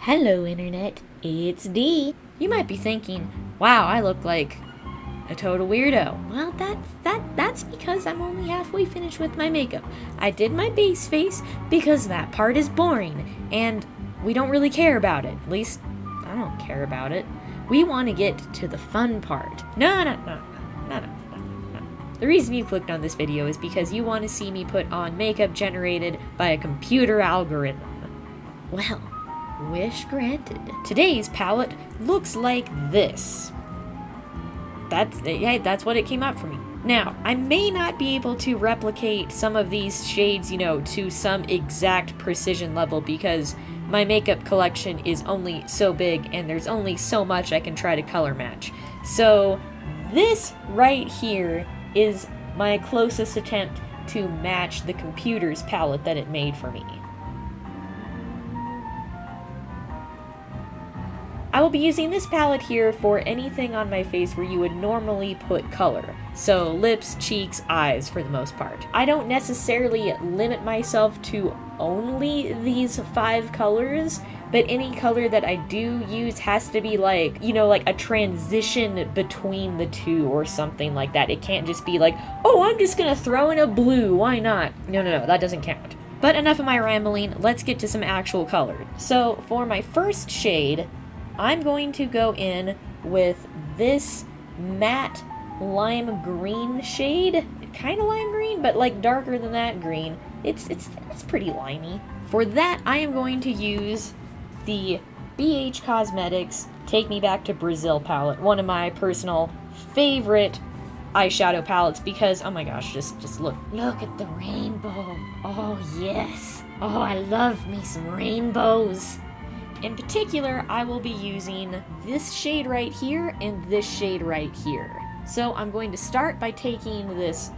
Hello Internet, it's Dee. You might be thinking, wow, I look like a total weirdo. Well, that's because I'm only halfway finished with my makeup. I did my base face because that part is boring, and we don't really care about it. At least, I don't care about it. We want to get to the fun part. No. The reason you clicked on this video is because you want to see me put on makeup generated by a computer algorithm. Well, wish granted. Today's palette looks like this. That's what it came up for me. Now, I may not be able to replicate some of these shades, to some exact precision level because my makeup collection is only so big and there's only so much I can try to color match. So, this right here is my closest attempt to match the computer's palette that it made for me. I will be using this palette here for anything on my face where you would normally put color. So lips, cheeks, eyes for the most part. I don't necessarily limit myself to only these 5 colors, but any color that I do use has to be like a transition between the two or something like that. It can't just be like, oh, I'm just gonna throw in a blue, why not? No, that doesn't count. But enough of my rambling, let's get to some actual color. So for my first shade, I'm going to go in with this matte lime green shade. Kind of lime green, but like darker than that green. It's pretty limey. For that, I am going to use the bhcosmetics Take Me Back to Brazil palette. One of my personal favorite eyeshadow palettes because, oh my gosh, just look at the rainbow. Oh yes. Oh, I love me some rainbows. In particular, I will be using this shade right here and this shade right here. So I'm going to start by taking this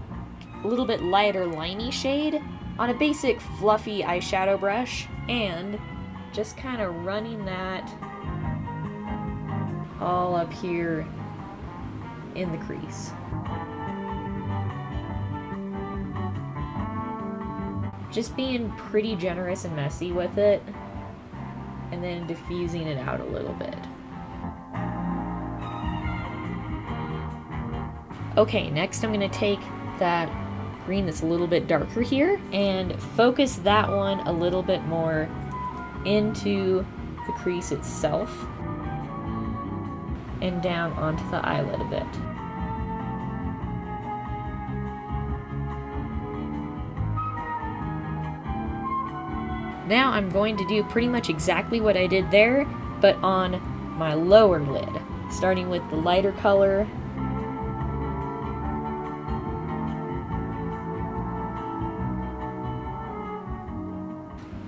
little bit lighter limey shade on a basic fluffy eyeshadow brush and just kind of running that all up here in the crease. Just being pretty generous and messy with it, and then diffusing it out a little bit. Okay, next I'm going to take that green that's a little bit darker here and focus that one a little bit more into the crease itself and down onto the eyelid a bit. Now I'm going to do pretty much exactly what I did there, but on my lower lid, starting with the lighter color.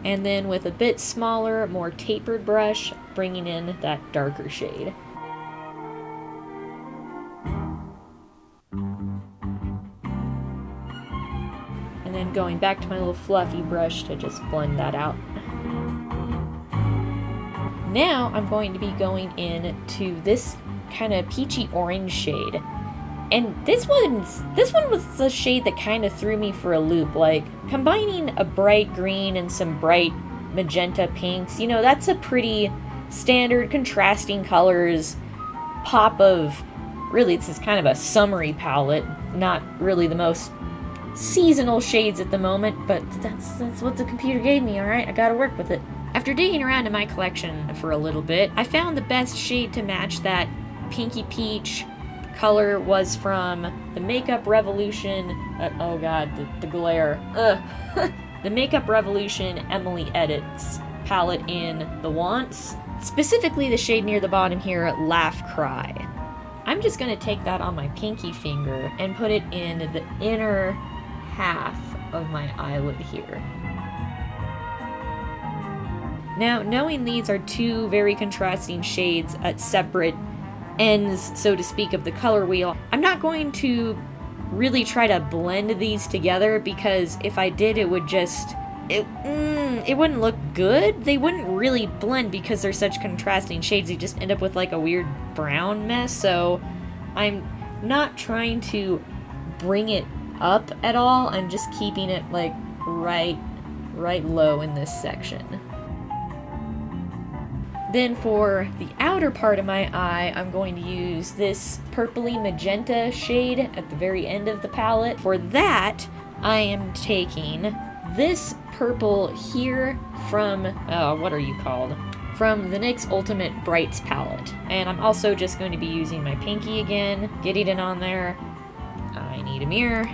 And then with a bit smaller, more tapered brush, bringing in that darker shade. And then going back to my little fluffy brush to just blend that out. Now I'm going to be going in to this kind of peachy orange shade. And this one was the shade that kind of threw me for a loop. Like, combining a bright green and some bright magenta pinks, that's a pretty standard contrasting colors pop of, really, it's kind of a summery palette, not really the most seasonal shades at the moment, but that's what the computer gave me, alright? I gotta work with it. After digging around in my collection for a little bit, I found the best shade to match that pinky peach color was from the Makeup Revolution, oh god, the glare, the Makeup Revolution Emily Edits palette in the Wants, specifically the shade near the bottom here, Laugh Cry. I'm just going to take that on my pinky finger and put it in the inner half of my eyelid here. Now, knowing these are two very contrasting shades at separate ends, so to speak, of the color wheel, I'm not going to really try to blend these together because if I did, it would just, it wouldn't look good. They wouldn't really blend because they're such contrasting shades. You just end up with like a weird brown mess, so I'm not trying to bring it up at all. I'm just keeping it like right low in this section. Then for the outer part of my eye, I'm going to use this purpley magenta shade at the very end of the palette. For that, I am taking this purple here from, what are you called? From the NYX Ultimate Brights palette. And I'm also just going to be using my pinky again, getting it on there. I need a mirror.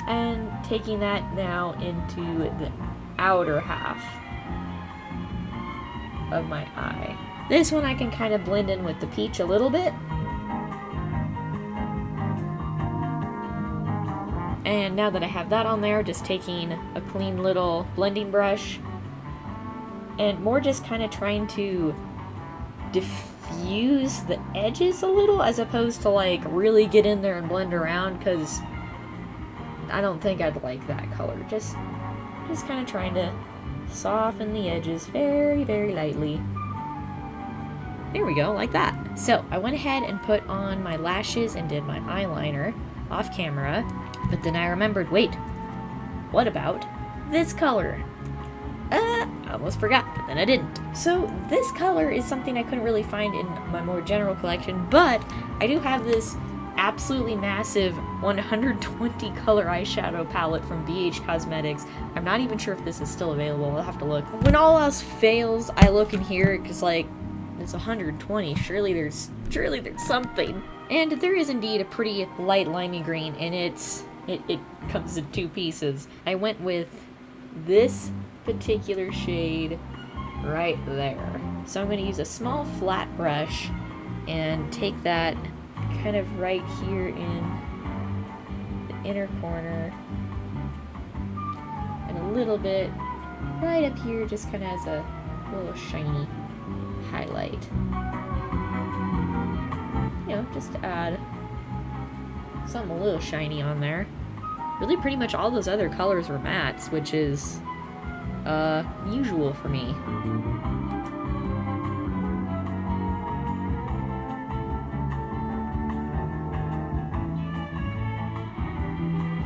And taking that now into the outer half of my eye. This one I can kind of blend in with the peach a little bit. And now that I have that on there, just taking a clean little blending brush and more just kind of trying to diffuse the edges a little as opposed to like really get in there and blend around, because I don't think I'd like that color. Just kind of trying to soften the edges very, very lightly. There we go, like that. So I went ahead and put on my lashes and did my eyeliner off camera, but then I remembered, wait, what about this color? I almost forgot, but then I didn't. So this color is something I couldn't really find in my more general collection, but I do have this absolutely massive 120 color eyeshadow palette from bhcosmetics. I'm not even sure if this is still available. I'll have to look. When all else fails, I look in here because like it's 120. Surely there's something. And there is indeed a pretty light limey green, and it comes in two pieces. I went with this particular shade right there. So I'm going to use a small flat brush and take that kind of right here in the inner corner and a little bit right up here, just kind of as a little shiny highlight. You know, just to add something a little shiny on there. Really pretty much all those other colors were mattes, which is usual for me.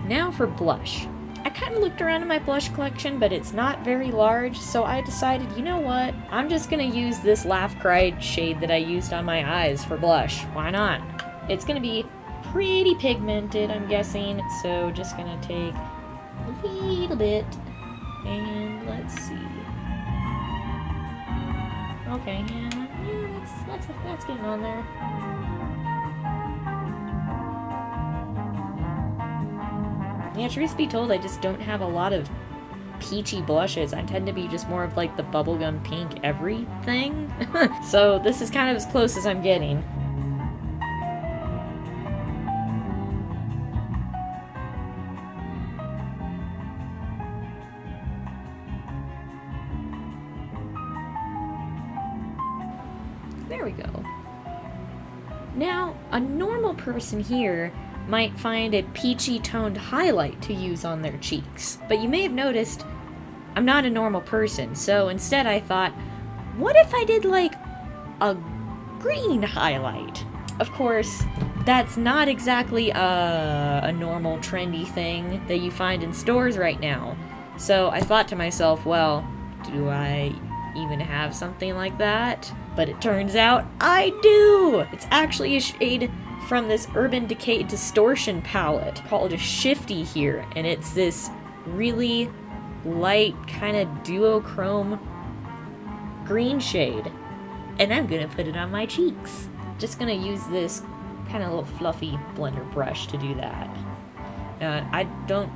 Now for blush. I kind of looked around in my blush collection, but it's not very large, so I decided, you know what? I'm just gonna use this Laugh Cried shade that I used on my eyes for blush. Why not? It's gonna be pretty pigmented, I'm guessing, so just gonna take a little bit, and let's see. Okay, yeah, that's getting on there. Yeah, truth be told, I just don't have a lot of peachy blushes. I tend to be just more of like the bubblegum pink everything. So this is kind of as close as I'm getting. There we go. Now, a normal person here might find a peachy toned highlight to use on their cheeks. But you may have noticed I'm not a normal person, so instead I thought, what if I did like a green highlight? Of course, that's not exactly a normal trendy thing that you find in stores right now. So I thought to myself, well, do I even have something like that? But it turns out I do! It's actually a shade from this Urban Decay Distortion palette called a Shifty here, and it's this really light kind of duochrome green shade, and I'm gonna put it on my cheeks. Just gonna use this kind of little fluffy blender brush to do that. I don't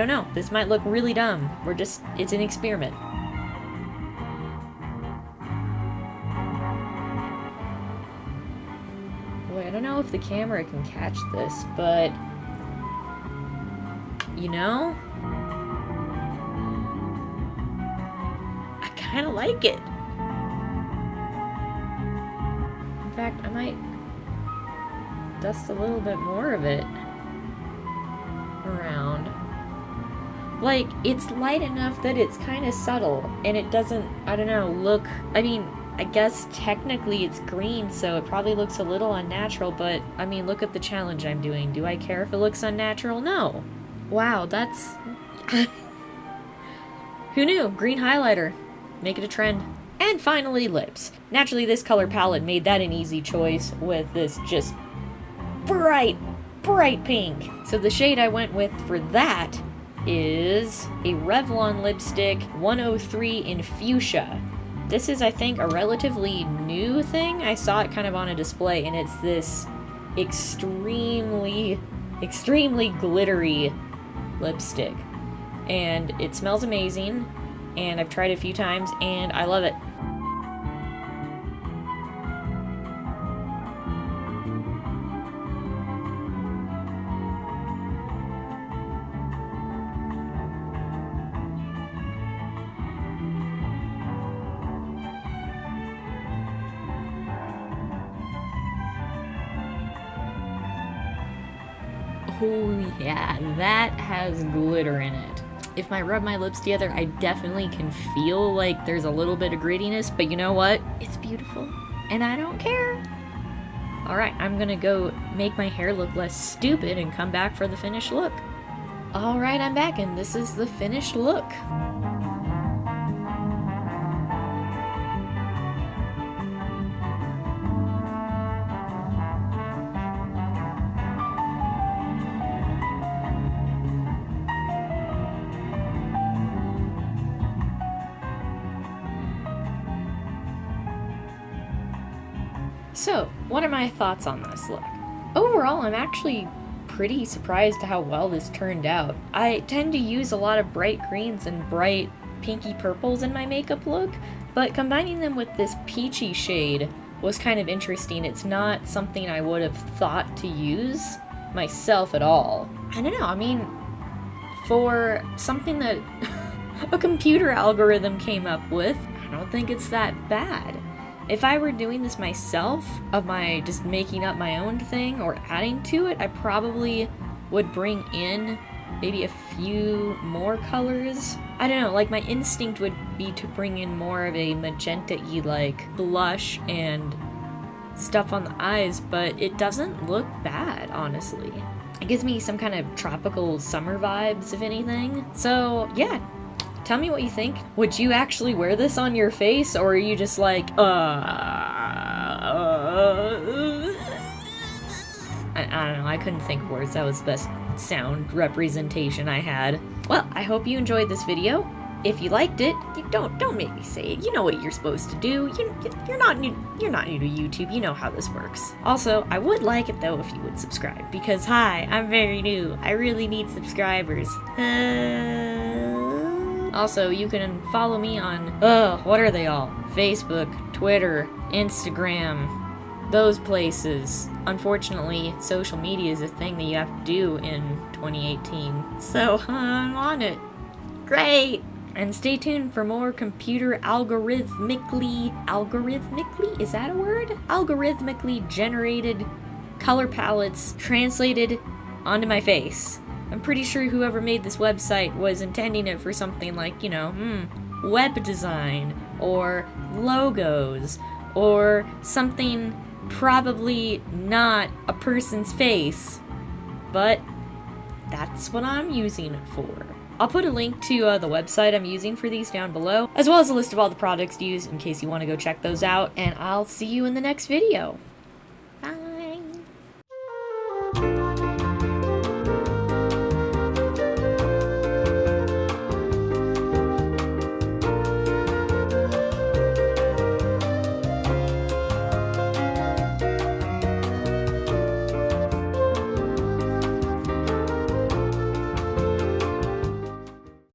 know, this might look really dumb. It's an experiment. I don't know if the camera can catch this, but you know, I kind of like it. In fact, I might dust a little bit more of it around. Like, it's light enough that it's kind of subtle, and it doesn't, I don't know, look, I mean, I guess technically it's green, so it probably looks a little unnatural, but, I mean, look at the challenge I'm doing. Do I care if it looks unnatural? No. Wow, that's... Who knew? Green highlighter. Make it a trend. And finally, lips. Naturally, this color palette made that an easy choice with this just bright pink. So the shade I went with for that is a Revlon lipstick 103 in Fuchsia. This is, I think, a relatively new thing. I saw it kind of on a display, and it's this extremely glittery lipstick. And it smells amazing, and I've tried it a few times, and I love it. Oh yeah, that has glitter in it. If I rub my lips together, I definitely can feel like there's a little bit of grittiness, but you know what? It's beautiful, and I don't care. Alright, I'm gonna go make my hair look less stupid and come back for the finished look. Alright, I'm back, and this is the finished look. So, what are my thoughts on this look? Overall, I'm actually pretty surprised at how well this turned out. I tend to use a lot of bright greens and bright pinky purples in my makeup look, but combining them with this peachy shade was kind of interesting. It's not something I would have thought to use myself at all. I don't know, I mean, for something that a computer algorithm came up with, I don't think it's that bad. If I were doing this myself, just making up my own thing or adding to it, I probably would bring in maybe a few more colors. I don't know, like my instinct would be to bring in more of a magenta-y like blush and stuff on the eyes, but it doesn't look bad, honestly. It gives me some kind of tropical summer vibes, if anything. So, yeah. Tell me what you think. Would you actually wear this on your face, or are you just like, I don't know, I couldn't think of words. That was the best sound representation I had. Well, I hope you enjoyed this video. If you liked it, don't make me say it. You know what you're supposed to do. You're not new to YouTube. You know how this works. Also, I would like it though if you would subscribe, because hi, I'm very new. I really need subscribers. Also, you can follow me on, what are they all? Facebook, Twitter, Instagram, those places. Unfortunately, social media is a thing that you have to do in 2018. So, I'm on it. Great! And stay tuned for more computer algorithmically, is that a word? Algorithmically generated color palettes translated onto my face. I'm pretty sure whoever made this website was intending it for something like, you know, web design, or logos, or something probably not a person's face, but that's what I'm using it for. I'll put a link to the website I'm using for these down below, as well as a list of all the products used in case you want to go check those out, and I'll see you in the next video.